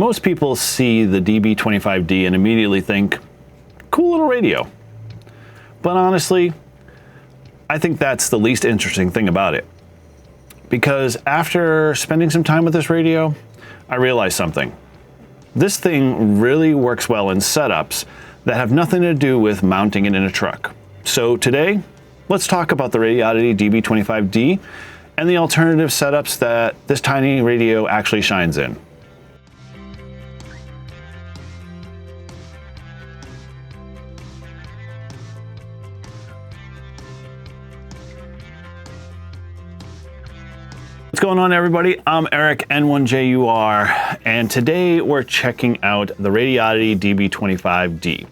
Most people see the DB25-D and immediately think, cool little radio. But honestly, I think that's the least interesting thing about it. Because after spending some time with this radio, I realized something. This thing really works well in setups that have nothing to do with mounting it in a truck. So today, let's talk about the Radioddity DB25-D and the alternative setups that this tiny radio actually shines in. What's going on, everybody? I'm Eric, N1JUR, and today we're checking out the Radioddity DB25-D.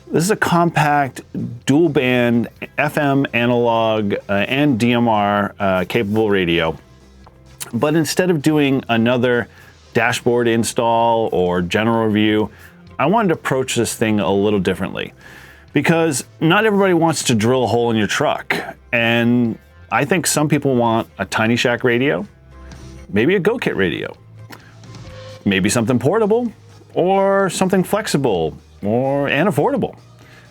This is a compact dual band FM analog and DMR capable radio. But instead of doing another dashboard install or general review, I wanted to approach this thing a little differently, because not everybody wants to drill a hole in your truck. And I think some people want a tiny shack radio, maybe a go kit radio, maybe something portable or something flexible and affordable.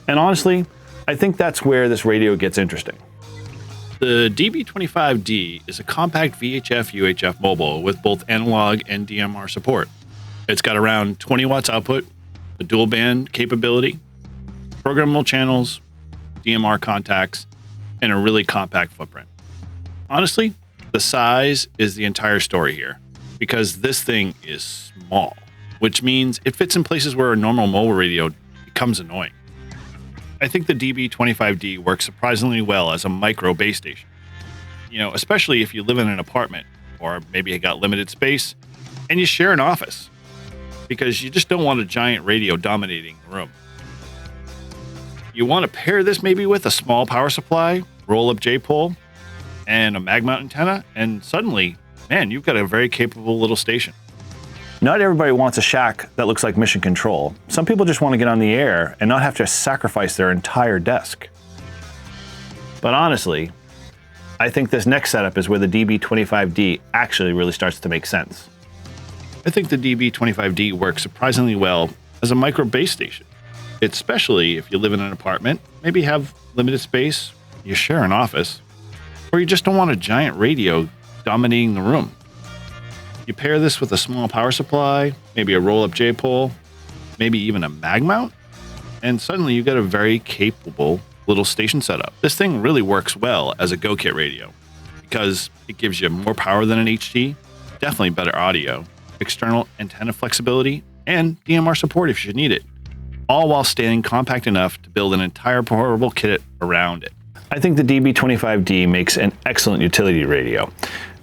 And honestly, I think that's where this radio gets interesting. The DB25-D is a compact VHF-UHF mobile with both analog and DMR support. It's got around 20 watts output, a dual band capability, programmable channels, DMR contacts, and a really compact footprint. Honestly, the size is the entire story here, because this thing is small, which means it fits in places where a normal mobile radio becomes annoying. I think the DB25-D works surprisingly well as a micro base station. You know, especially if you live in an apartment, or maybe you got limited space, and you share an office, because you just don't want a giant radio dominating the room. You want to pair this maybe with a small power supply, roll-up J-pole, and a mag mount antenna, and suddenly, man, you've got a very capable little station. Not everybody wants a shack that looks like mission control. Some people just want to get on the air and not have to sacrifice their entire desk. But honestly, I think this next setup is where the DB25-D actually really starts to make sense. I think the DB25-D works surprisingly well as a micro base station. Especially if you live in an apartment, maybe have limited space, you share an office, or you just don't want a giant radio dominating the room. You pair this with a small power supply, maybe a roll-up J-pole, maybe even a mag mount, and suddenly you get a very capable little station setup. This thing really works well as a go-kit radio because it gives you more power than an HT, definitely better audio, external antenna flexibility, and DMR support if you need it, all while staying compact enough to build an entire portable kit around it. I think the DB25-D makes an excellent utility radio,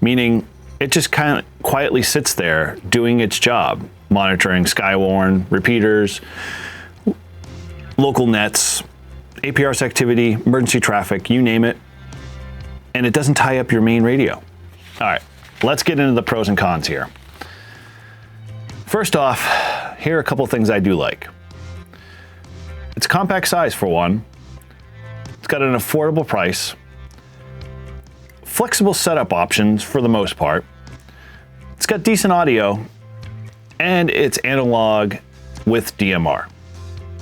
meaning it just kind of quietly sits there doing its job, monitoring Skywarn, repeaters, local nets, APRS activity, emergency traffic, you name it, and it doesn't tie up your main radio. All right, let's get into the pros and cons here. First off, here are a couple things I do like. It's compact size for one. It's got an affordable price. Flexible setup options for the most part. It's got decent audio, and it's analog with DMR.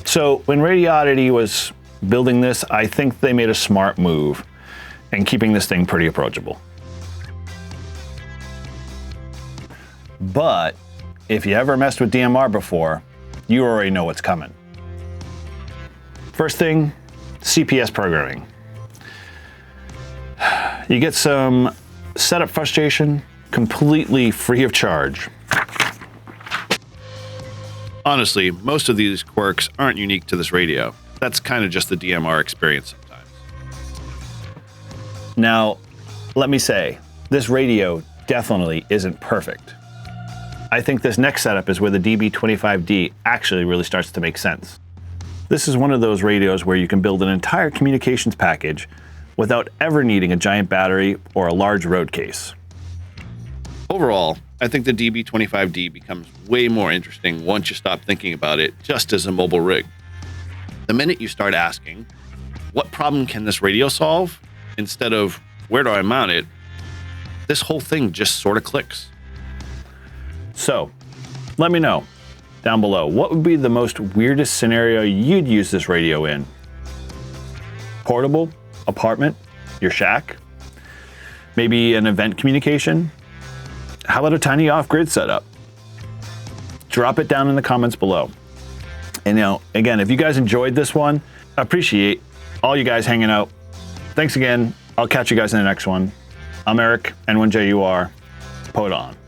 So when Radioddity was building this, I think they made a smart move in keeping this thing pretty approachable. But if you ever messed with DMR before, you already know what's coming. First thing, CPS programming. You get some setup frustration completely free of charge. Honestly, most of these quirks aren't unique to this radio. That's kind of just the DMR experience sometimes. Now, let me say, this radio definitely isn't perfect. I think this next setup is where the DB25-D actually really starts to make sense. This is one of those radios where you can build an entire communications package without ever needing a giant battery or a large road case. Overall, I think the DB25-D becomes way more interesting once you stop thinking about it just as a mobile rig. The minute you start asking, what problem can this radio solve? Instead of, where do I mount it? This whole thing just sort of clicks. So, Let me know down below. What would be the most weirdest scenario you'd use this radio in? Portable, apartment, your shack, maybe an event communication? How about a tiny off-grid setup? Drop it down in the comments below. And again, if you guys enjoyed this one, I appreciate all you guys hanging out. Thanks again. I'll catch you guys in the next one. I'm Eric, N1JUR. POTA on.